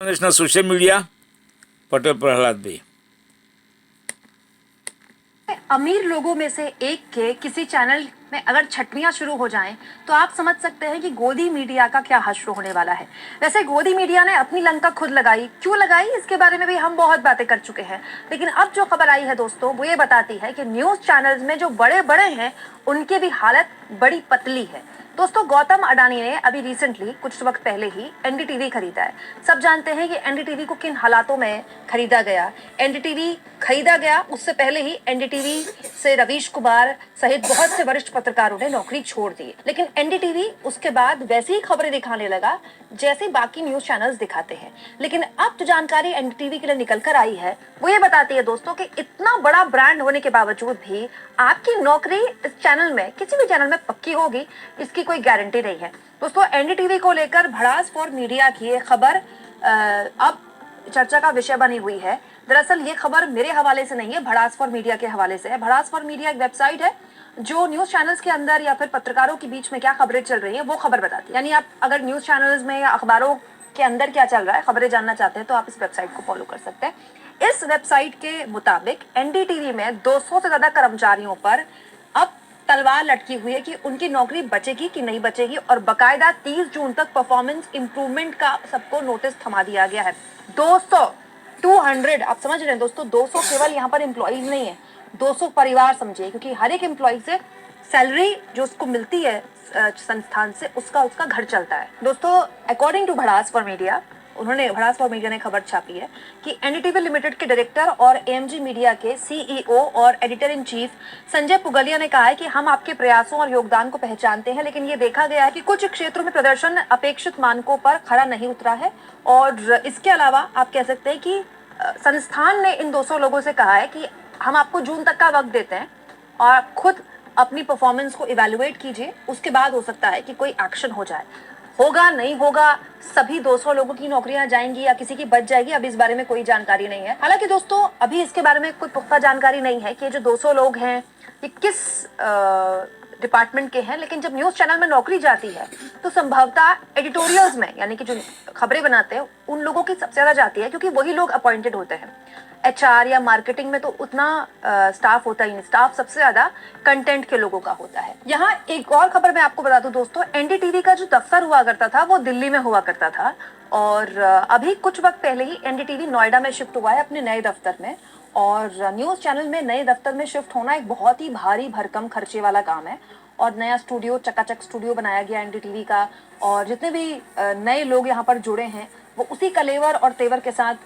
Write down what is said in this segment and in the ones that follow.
National social media Patel Prahlad भाई अमीर लोगों में से एक के किसी चैनल में अगर छटनियां शुरू हो जाएं तो आप समझ सकते हैं कि गोदी मीडिया का क्या हश्र होने वाला है। वैसे गोदी मीडिया ने अपनी लंका खुद लगाई, क्यों लगाई इसके बारे में भी हम बहुत बातें कर चुके हैं, लेकिन अब जो खबर आई है दोस्तों वो ये बताती है कि न्यूज चैनल्स में जो बड़े बड़े हैं उनकी भी हालत बड़ी पतली है। दोस्तों गौतम अडानी ने अभी रिसेंटली कुछ वक्त पहले ही एनडीटीवी खरीदा है। सब जानते हैं कि एनडीटीवी को किन हालातों में खरीदा गया। एनडीटीवी खरीदा गया उससे पहले ही एनडीटीवी से रवीश कुमार सहित बहुत से वरिष्ठ पत्रकारों ने नौकरी छोड़ दी, लेकिन एनडीटीवी उसके बाद वैसी ही खबरें दिखाने लगा जैसे बाकी न्यूज चैनल्स दिखाते हैं। लेकिन अब जो जानकारी एनडीटीवी के लिए निकल कर आई है वो ये बताती है दोस्तों कि इतना बड़ा ब्रांड होने के बावजूद भी आपकी नौकरी इस चैनल में, किसी भी चैनल में पक्की होगी इसकी कोई गारंटी नहीं है। दोस्तों एनडीटीवी को लेकर भड़ास फॉर मीडिया की ये खबर अब चर्चा का विषय बनी हुई है। दरअसल ये खबर मेरे हवाले से नहीं है, भड़ास फॉर मीडिया के हवाले से है। भड़ास फॉर मीडिया एक वेबसाइट है जो न्यूज चैनल्स के अंदर या फिर पत्रकारों के बीच में क्या खबरें चल रही है वो खबर बताती है। यानी आप अगर न्यूज चैनल्स में या अखबारों के अंदर क्या चल रहा है खबरें जानना चाहते हैं तो आप इस वेबसाइट को फॉलो कर सकते हैं। इस वेबसाइट के मुताबिक एनडीटीवी में 200 से ज्यादा कर्मचारियों पर अब तलवार लटकी हुई है कि उनकी नौकरी बचेगी कि नहीं बचेगी, और बकायदा 30 जून तक परफॉर्मेंस इंप्रूवमेंट का सबको नोटिस थमा दिया गया है। 200 आप समझ रहे हैं दोस्तों, 200 केवल यहाँ पर एम्प्लॉइज नहीं है, 200 परिवार समझिए, क्योंकि हर एक एम्प्लॉय से सैलरी जो उसको मिलती है संस्थान से उसका घर चलता है। दोस्तों according to Bhadas for media, Bhadas for media ने खबर छापी है कि एनडीटीवी लिमिटेड के डायरेक्टर और एएमजी मीडिया के सीईओ और editor in chief Sanjay Pugalia ने कहा है कि हम आपके प्रयासों और योगदान को पहचानते हैं, लेकिन ये देखा गया है कि कुछ क्षेत्रों में प्रदर्शन अपेक्षित मानकों पर खरा नहीं उतरा है। और इसके अलावा आप कह सकते हैं कि संस्थान ने इन 200 लोगों से कहा है कि हम आपको जून तक का वक्त देते हैं और आप खुद अपनी परफॉर्मेंस को इवैल्यूएट कीजिए, उसके बाद हो सकता है कि कोई एक्शन हो जाए। होगा नहीं होगा, सभी 200 लोगों की नौकरियां जाएंगी या किसी की बच जाएगी, अभी इस बारे में कोई जानकारी नहीं है। हालांकि दोस्तों अभी इसके बारे में कोई पुख्ता जानकारी नहीं है कि जो 200 लोग हैं ये किस डिपार्टमेंट के हैं, लेकिन जब न्यूज चैनल में नौकरी जाती है तो संभवतः एडिटोरियल्स में, यानी कि जो खबरें बनाते हैं उन लोगों की सबसे ज्यादा जाती है, क्योंकि वही लोग अपॉइंटेड होते हैं। एचआर या मार्केटिंग में तो उतना स्टाफ होता ही नहीं, स्टाफ सबसे ज्यादा कंटेंट के लोगों का होता है। यहाँ एक और खबर मैं आपको बता दूं दोस्तों, एनडीटीवी का जो दफ्तर हुआ करता था वो दिल्ली में हुआ करता था, और अभी कुछ वक्त पहले ही एनडीटीवी नोएडा में शिफ्ट हुआ है अपने नए दफ्तर में। और न्यूज चैनल में नए दफ्तर में शिफ्ट होना एक बहुत ही भारी भरकम खर्चे वाला काम है, और नया स्टूडियो, चकाचक स्टूडियो बनाया गया एनडीटीवी का, और जितने भी नए लोग यहाँ पर जुड़े हैं वो उसी कलेवर और तेवर के साथ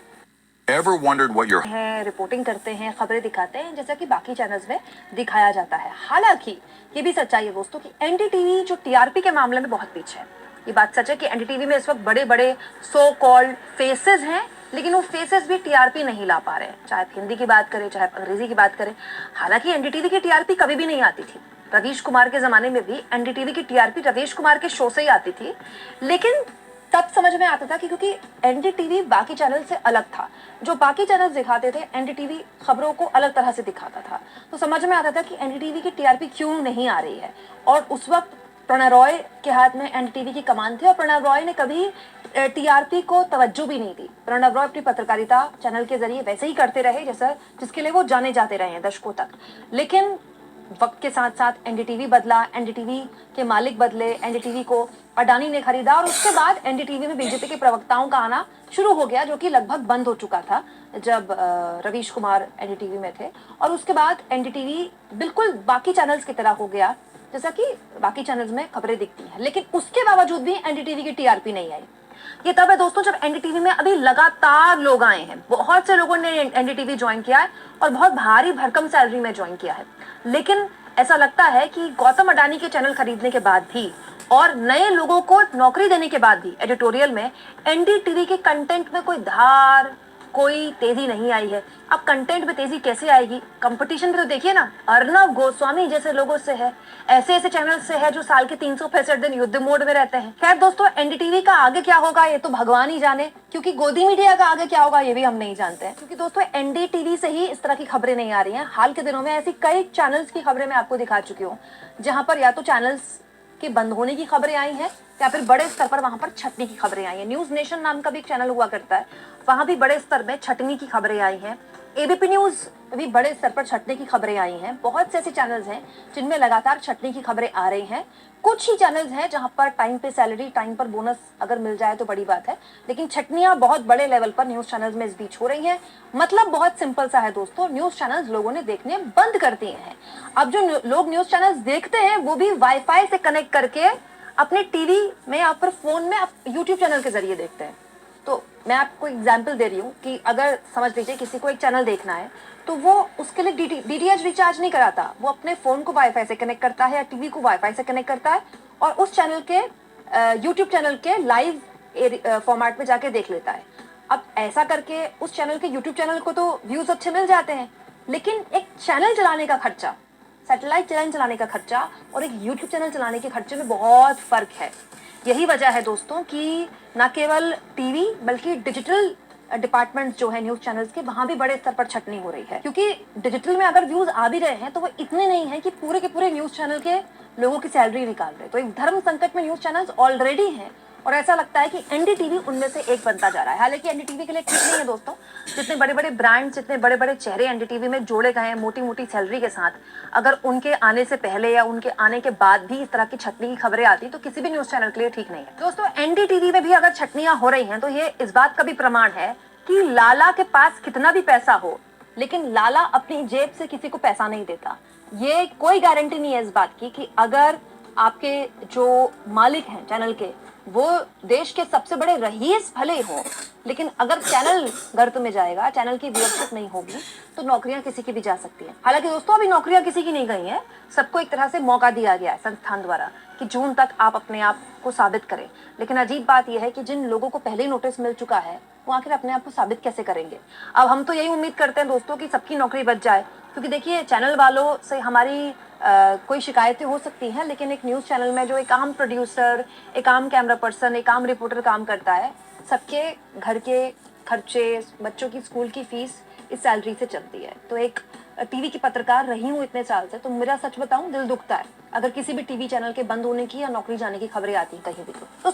Ever wondered what your है, रिपोर्टिंग करते हैं, खबरें दिखाते हैं जैसा कि बाकी चैनल्स में दिखाया जाता है। हालांकि ये भी सच्चाई है दोस्तों कि एनडीटीवी जो टीआरपी के मामले में बहुत पीछे है। ये बात सच है कि एनडीटीवी में इस वक्त बड़े बड़े सो कॉल्ड फेसेस हैं, लेकिन वो फेसेस भी टीआरपी नहीं ला पा रहे हैं, चाहे हिंदी की बात करें चाहे अंग्रेजी की बात करें। हालांकि एनडीटीवी की टीआरपी कभी भी नहीं आती थी, रवीश कुमार के जमाने में भी एनडीटीवी की टीआरपी रवीश कुमार के शो से ही आती थी, लेकिन तब समझ में आता था कि क्योंकि एनडीटीवी बाकी चैनल से अलग था, जो बाकी चैनल्स दिखाते थे एनडीटीवी खबरों को अलग तरह से दिखाता था, तो समझ में आता था कि एनडीटीवी की टीआरपी क्यों नहीं आ रही है। और उस वक्त प्रणय रॉय के हाथ में एनडीटीवी की कमान थी और प्रणय रॉय ने कभी टीआरपी को तवज्जो भी नहीं दी। प्रणय रॉय अपनी पत्रकारिता चैनल के जरिए वैसे ही करते रहे जैसा जिसके लिए वो जाने जाते रहे हैं दशकों तक, लेकिन वक्त के साथ साथ एनडीटीवी बदला, एनडीटीवी के मालिक बदले, एनडीटीवी को अडानी ने खरीदा, और उसके बाद एनडीटीवी में बीजेपी के प्रवक्ताओं का आना शुरू हो गया, जो कि लगभग बंद हो चुका था जब रवीश कुमार एनडीटीवी में थे। और उसके बाद एनडीटीवी बिल्कुल बाकी चैनल्स की तरह हो गया जैसा कि बाकी चैनल्स में खबरें दिखती हैं, लेकिन उसके बावजूद भी एनडीटीवी की टीआरपी नहीं आई। ये तब है दोस्तों जब एनडीटीवी में अभी लगातार लोग आए हैं, बहुत से लोगों ने एनडीटीवी ज्वाइन किया है और बहुत भारी भरकम सैलरी में ज्वाइन किया है, लेकिन ऐसा लगता है कि गौतम अडानी के चैनल खरीदने के बाद भी और नए लोगों को नौकरी देने के बाद भी एडिटोरियल में एनडीटीवी के कंटेंट में कोई धार, कोई तेजी नहीं आई है। अब कंटेंट में तेजी कैसे आएगी? कंपटीशन भी तो देखिए ना, अर्नब गोस्वामी जैसे लोगों से है, ऐसे ऐसे चैनल से है जो साल के 365 दिन युद्ध मोड में रहते हैं। खैर दोस्तों एनडीटीवी का आगे क्या होगा ये तो भगवान ही जाने, क्योंकि गोदी मीडिया का आगे क्या होगा ये भी हम नहीं जानते हैं, क्योंकि दोस्तों एनडीटीवी से ही इस तरह की खबरें नहीं आ रही हैं। हाल के दिनों में ऐसी कई चैनल्स की खबरें मैं आपको दिखा चुकी हूँ जहां पर या तो चैनल्स के बंद होने की खबरें आई हैं या फिर बड़े स्तर पर वहां पर छटनी की खबरें आई हैं। न्यूज नेशन नाम का भी एक चैनल हुआ करता है, वहां भी बड़े स्तर में छटनी की खबरें आई हैं। एबीपी न्यूज भी बड़े स्तर पर छटनी की खबरें आई हैं। बहुत से ऐसे चैनल्स हैं जिनमें लगातार छटनी की खबरें आ रही हैं। कुछ ही चैनल्स हैं जहां पर टाइम पे सैलरी, टाइम पर बोनस अगर मिल जाए तो बड़ी बात है, लेकिन छटनियां बहुत बड़े लेवल पर न्यूज चैनल्स में इस बीच हो रही हैं। मतलब बहुत सिंपल सा है दोस्तों, न्यूज चैनल्स लोगों ने देखने बंद कर दिए हैं। अब जो लोग न्यूज चैनल्स देखते हैं वो भी वाईफाई से कनेक्ट करके अपने टीवी में या फिर फोन में यूट्यूब चैनल के जरिए देखते हैं। तो मैं आपको एग्जाम्पल दे रही हूँ कि अगर समझ लीजिए किसी को एक चैनल देखना है तो वो उसके लिए डीटीएच रिचार्ज नहीं कराता, वो अपने फोन को वाईफाई से कनेक्ट करता है या टीवी को वाईफाई से कनेक्ट करता है और उस चैनल के यूट्यूब चैनल के लाइव फॉर्मेट में जाके देख लेता है। अब ऐसा करके उस चैनल के यूट्यूब चैनल को तो व्यूज अच्छे मिल जाते हैं, लेकिन एक चैनल चलाने का खर्चा, सैटेलाइट चैनल चलाने का खर्चा और एक यूट्यूब चैनल चलाने के खर्चे में बहुत फर्क है। यही वजह है दोस्तों कि न केवल टीवी बल्कि डिजिटल डिपार्टमेंट्स जो है न्यूज चैनल्स के, वहां भी बड़े स्तर पर छटनी हो रही है। क्योंकि डिजिटल में अगर व्यूज आ भी रहे हैं तो वो इतने नहीं है कि पूरे के पूरे न्यूज चैनल के लोगों की सैलरी निकाल रहे। तो एक धर्म संकट में न्यूज चैनल्स ऑलरेडी हैं और ऐसा लगता है कि एनडीटीवी उनमें से एक बनता जा रहा है। हालांकि एनडीटीवी के लिए ठीक नहीं है दोस्तों, जितने बड़े बड़े ब्रांड्स, जितने बड़े बड़े चेहरे एनडीटीवी में जोड़े गए हैं मोटी मोटी सैलरी के साथ, अगर उनके आने से पहले या उनके आने के बाद भी इस तरह की छटनी की खबरें आती तो किसी भी न्यूज चैनल के लिए ठीक नहीं है। दोस्तों एनडीटीवी में भी अगर छटनियां हो रही हैं तो ये इस बात का भी प्रमाण है कि लाला के पास कितना भी पैसा हो, लेकिन लाला अपनी जेब से किसी को पैसा नहीं देता। ये कोई गारंटी नहीं है इस बात की कि अगर आपके जो मालिक हैं चैनल के वो देश के सबसे बड़े रईस भले हो, लेकिन अगर चैनल गर्त में जाएगा, चैनल की व्यूअरशिप नहीं होगी तो नौकरियां किसी की भी जा सकती हैं। हालांकि दोस्तों अभी नौकरियां किसी की नहीं गई हैं, सबको एक तरह से मौका दिया गया है संस्थान द्वारा कि जून तक आप अपने आप को साबित करें। लेकिन अजीब बात यह है कि जिन लोगों को पहले ही नोटिस मिल चुका है वो आखिर अपने आप को साबित कैसे करेंगे। अब हम तो यही उम्मीद करते हैं दोस्तों कि सबकी नौकरी बच जाए, क्योंकि देखिए चैनल वालों से हमारी कोई शिकायतें हो सकती हैं, लेकिन एक न्यूज़ चैनल में जो एक आम प्रोड्यूसर, एक आम कैमरा पर्सन, एक आम रिपोर्टर काम करता है, सबके घर के खर्चे, बच्चों की स्कूल की फीस इस सैलरी से चलती है। तो एक टीवी की पत्रकार रही हूँ इतने साल से, तो मेरा सच बताऊं दिल दुखता है अगर किसी भी टीवी चैनल के बंद होने की या नौकरी जाने की खबरें आती हैं कहीं भी। तो दोस्तों